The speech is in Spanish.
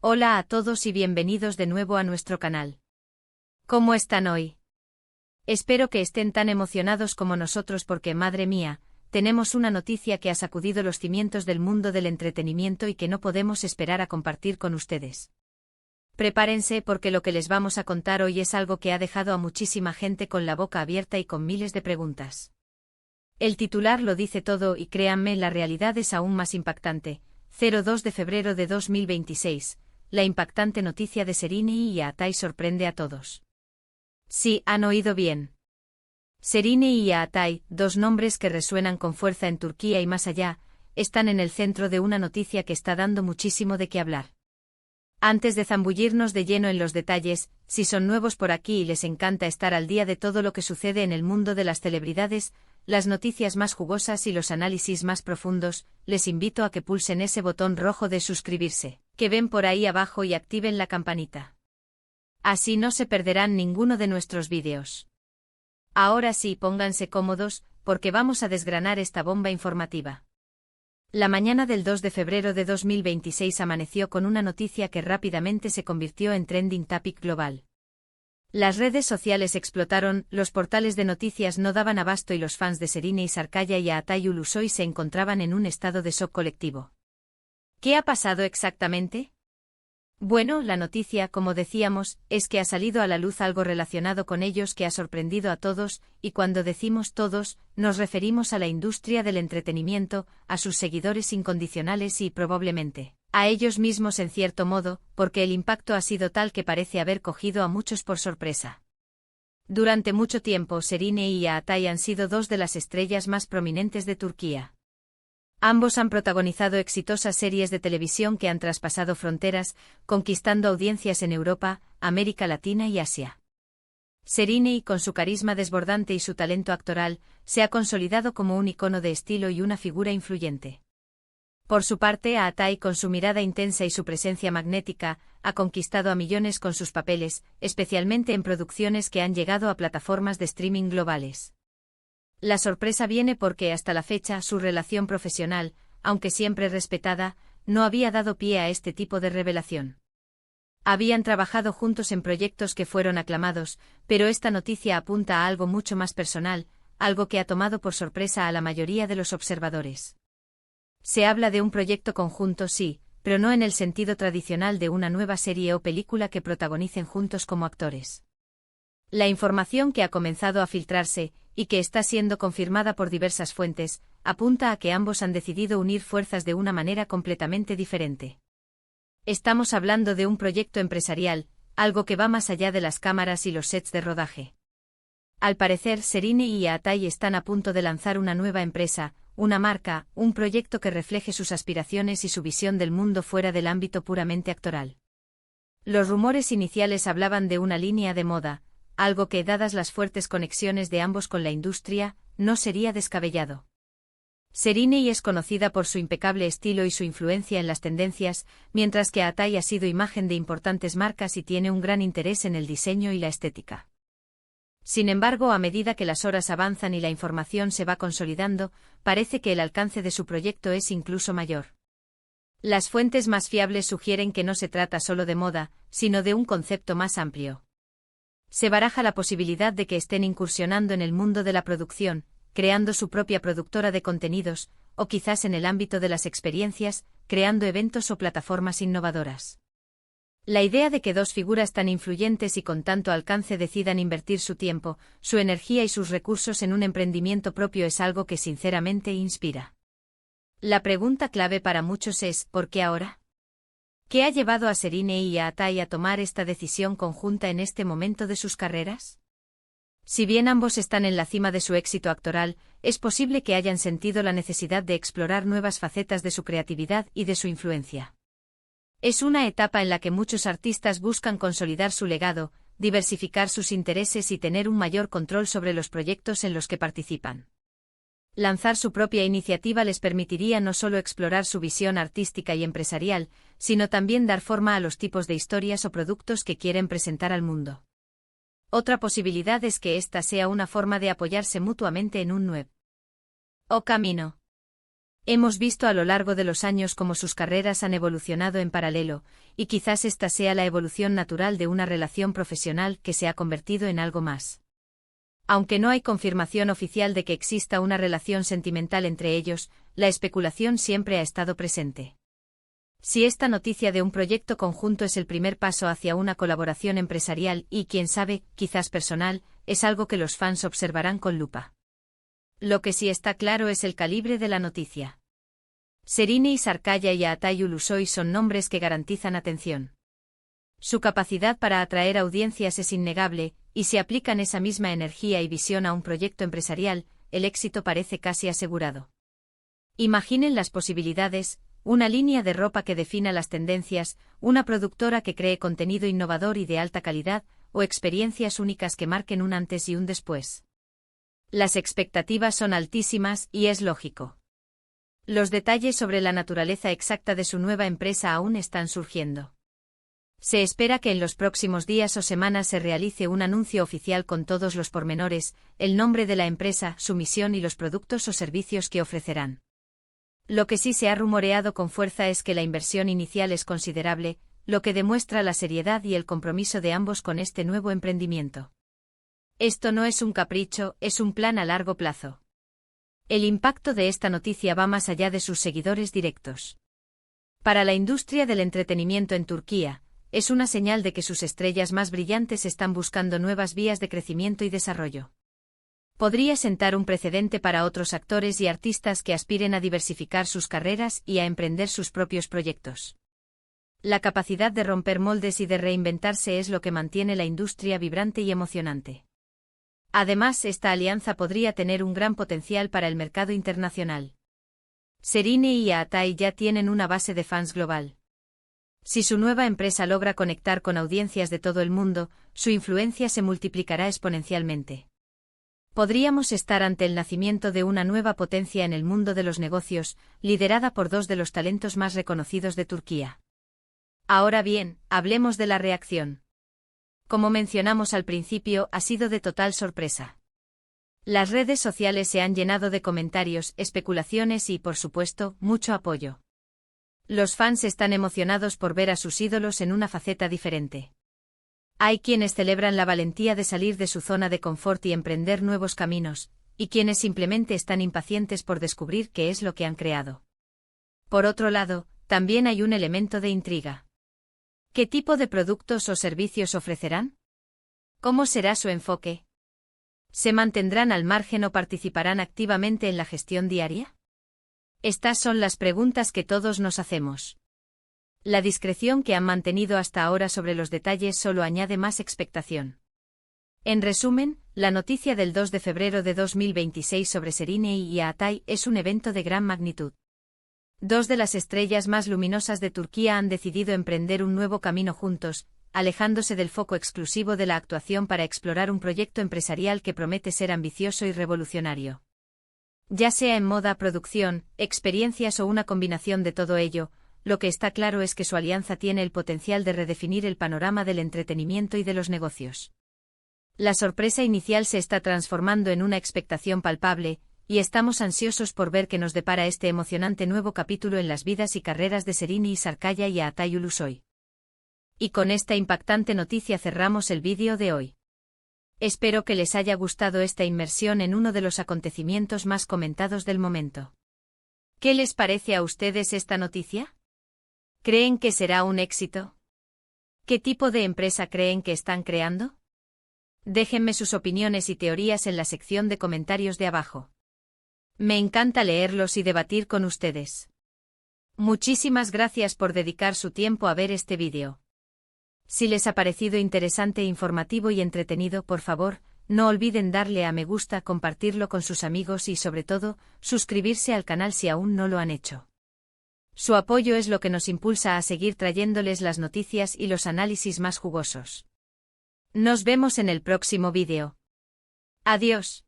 Hola a todos y bienvenidos de nuevo a nuestro canal. ¿Cómo están hoy? Espero que estén tan emocionados como nosotros porque, madre mía, tenemos una noticia que ha sacudido los cimientos del mundo del entretenimiento y que no podemos esperar a compartir con ustedes. Prepárense porque lo que les vamos a contar hoy es algo que ha dejado a muchísima gente con la boca abierta y con miles de preguntas. El titular lo dice todo y créanme, la realidad es aún más impactante. 2 de febrero de 2026. La impactante noticia de Serine y Aatay sorprende a todos. Sí, han oído bien. Serine y Aatay, dos nombres que resuenan con fuerza en Turquía y más allá, están en el centro de una noticia que está dando muchísimo de qué hablar. Antes de zambullirnos de lleno en los detalles, si son nuevos por aquí y les encanta estar al día de todo lo que sucede en el mundo de las celebridades, las noticias más jugosas y los análisis más profundos, les invito a que pulsen ese botón rojo de suscribirse, que ven por ahí abajo y activen la campanita. Así no se perderán ninguno de nuestros vídeos. Ahora sí, pónganse cómodos, porque vamos a desgranar esta bomba informativa. La mañana del 2 de febrero de 2026 amaneció con una noticia que rápidamente se convirtió en trending topic global. Las redes sociales explotaron, los portales de noticias no daban abasto y los fans de Serine y Sarkaya y Aatay Ulusoy se encontraban en un estado de shock colectivo. ¿Qué ha pasado exactamente? Bueno, la noticia, como decíamos, es que ha salido a la luz algo relacionado con ellos que ha sorprendido a todos, y cuando decimos todos, nos referimos a la industria del entretenimiento, a sus seguidores incondicionales y, probablemente, a ellos mismos en cierto modo, porque el impacto ha sido tal que parece haber cogido a muchos por sorpresa. Durante mucho tiempo Serine y Aatay han sido dos de las estrellas más prominentes de Turquía. Ambos han protagonizado exitosas series de televisión que han traspasado fronteras, conquistando audiencias en Europa, América Latina y Asia. Serine, con su carisma desbordante y su talento actoral, se ha consolidado como un icono de estilo y una figura influyente. Por su parte, Aatay, con su mirada intensa y su presencia magnética, ha conquistado a millones con sus papeles, especialmente en producciones que han llegado a plataformas de streaming globales. La sorpresa viene porque hasta la fecha su relación profesional, aunque siempre respetada, no había dado pie a este tipo de revelación. Habían trabajado juntos en proyectos que fueron aclamados, pero esta noticia apunta a algo mucho más personal, algo que ha tomado por sorpresa a la mayoría de los observadores. Se habla de un proyecto conjunto, sí, pero no en el sentido tradicional de una nueva serie o película que protagonicen juntos como actores. La información que ha comenzado a filtrarse, y que está siendo confirmada por diversas fuentes, apunta a que ambos han decidido unir fuerzas de una manera completamente diferente. Estamos hablando de un proyecto empresarial, algo que va más allá de las cámaras y los sets de rodaje. Al parecer, Serine y Aatay están a punto de lanzar una nueva empresa, una marca, un proyecto que refleje sus aspiraciones y su visión del mundo fuera del ámbito puramente actoral. Los rumores iniciales hablaban de una línea de moda, algo que, dadas las fuertes conexiones de ambos con la industria, no sería descabellado. Serine es conocida por su impecable estilo y su influencia en las tendencias, mientras que Aatay ha sido imagen de importantes marcas y tiene un gran interés en el diseño y la estética. Sin embargo, a medida que las horas avanzan y la información se va consolidando, parece que el alcance de su proyecto es incluso mayor. Las fuentes más fiables sugieren que no se trata solo de moda, sino de un concepto más amplio. Se baraja la posibilidad de que estén incursionando en el mundo de la producción, creando su propia productora de contenidos, o quizás en el ámbito de las experiencias, creando eventos o plataformas innovadoras. La idea de que dos figuras tan influyentes y con tanto alcance decidan invertir su tiempo, su energía y sus recursos en un emprendimiento propio es algo que sinceramente inspira. La pregunta clave para muchos es, ¿por qué ahora? ¿Qué ha llevado a Serine y a Aatay a tomar esta decisión conjunta en este momento de sus carreras? Si bien ambos están en la cima de su éxito actoral, es posible que hayan sentido la necesidad de explorar nuevas facetas de su creatividad y de su influencia. Es una etapa en la que muchos artistas buscan consolidar su legado, diversificar sus intereses y tener un mayor control sobre los proyectos en los que participan. Lanzar su propia iniciativa les permitiría no solo explorar su visión artística y empresarial, sino también dar forma a los tipos de historias o productos que quieren presentar al mundo. Otra posibilidad es que esta sea una forma de apoyarse mutuamente en un nuevo camino. Hemos visto a lo largo de los años cómo sus carreras han evolucionado en paralelo, y quizás esta sea la evolución natural de una relación profesional que se ha convertido en algo más. Aunque no hay confirmación oficial de que exista una relación sentimental entre ellos, la especulación siempre ha estado presente. Si esta noticia de un proyecto conjunto es el primer paso hacia una colaboración empresarial y, quién sabe, quizás personal, es algo que los fans observarán con lupa. Lo que sí está claro es el calibre de la noticia. Serine Sarkaya y Aatay Ulusoy son nombres que garantizan atención. Su capacidad para atraer audiencias es innegable, y si aplican esa misma energía y visión a un proyecto empresarial, el éxito parece casi asegurado. Imaginen las posibilidades: una línea de ropa que defina las tendencias, una productora que cree contenido innovador y de alta calidad, o experiencias únicas que marquen un antes y un después. Las expectativas son altísimas, y es lógico. Los detalles sobre la naturaleza exacta de su nueva empresa aún están surgiendo. Se espera que en los próximos días o semanas se realice un anuncio oficial con todos los pormenores, el nombre de la empresa, su misión y los productos o servicios que ofrecerán. Lo que sí se ha rumoreado con fuerza es que la inversión inicial es considerable, lo que demuestra la seriedad y el compromiso de ambos con este nuevo emprendimiento. Esto no es un capricho, es un plan a largo plazo. El impacto de esta noticia va más allá de sus seguidores directos. Para la industria del entretenimiento en Turquía, es una señal de que sus estrellas más brillantes están buscando nuevas vías de crecimiento y desarrollo. Podría sentar un precedente para otros actores y artistas que aspiren a diversificar sus carreras y a emprender sus propios proyectos. La capacidad de romper moldes y de reinventarse es lo que mantiene la industria vibrante y emocionante. Además, esta alianza podría tener un gran potencial para el mercado internacional. Serine y Aatay ya tienen una base de fans global. Si su nueva empresa logra conectar con audiencias de todo el mundo, su influencia se multiplicará exponencialmente. Podríamos estar ante el nacimiento de una nueva potencia en el mundo de los negocios, liderada por dos de los talentos más reconocidos de Turquía. Ahora bien, hablemos de la reacción. Como mencionamos al principio, ha sido de total sorpresa. Las redes sociales se han llenado de comentarios, especulaciones y, por supuesto, mucho apoyo. Los fans están emocionados por ver a sus ídolos en una faceta diferente. Hay quienes celebran la valentía de salir de su zona de confort y emprender nuevos caminos, y quienes simplemente están impacientes por descubrir qué es lo que han creado. Por otro lado, también hay un elemento de intriga. ¿Qué tipo de productos o servicios ofrecerán? ¿Cómo será su enfoque? ¿Se mantendrán al margen o participarán activamente en la gestión diaria? Estas son las preguntas que todos nos hacemos. La discreción que han mantenido hasta ahora sobre los detalles solo añade más expectación. En resumen, la noticia del 2 de febrero de 2026 sobre Serine y Aatay es un evento de gran magnitud. Dos de las estrellas más luminosas de Turquía han decidido emprender un nuevo camino juntos, alejándose del foco exclusivo de la actuación para explorar un proyecto empresarial que promete ser ambicioso y revolucionario. Ya sea en moda, producción, experiencias o una combinación de todo ello, lo que está claro es que su alianza tiene el potencial de redefinir el panorama del entretenimiento y de los negocios. La sorpresa inicial se está transformando en una expectación palpable, y estamos ansiosos por ver qué nos depara este emocionante nuevo capítulo en las vidas y carreras de Serine Sarkaya y Aatay Ulusoy. Y con esta impactante noticia cerramos el vídeo de hoy. Espero que les haya gustado esta inmersión en uno de los acontecimientos más comentados del momento. ¿Qué les parece a ustedes esta noticia? ¿Creen que será un éxito? ¿Qué tipo de empresa creen que están creando? Déjenme sus opiniones y teorías en la sección de comentarios de abajo. Me encanta leerlos y debatir con ustedes. Muchísimas gracias por dedicar su tiempo a ver este vídeo. Si les ha parecido interesante, informativo y entretenido, por favor, no olviden darle a me gusta, compartirlo con sus amigos y, sobre todo, suscribirse al canal si aún no lo han hecho. Su apoyo es lo que nos impulsa a seguir trayéndoles las noticias y los análisis más jugosos. Nos vemos en el próximo vídeo. Adiós.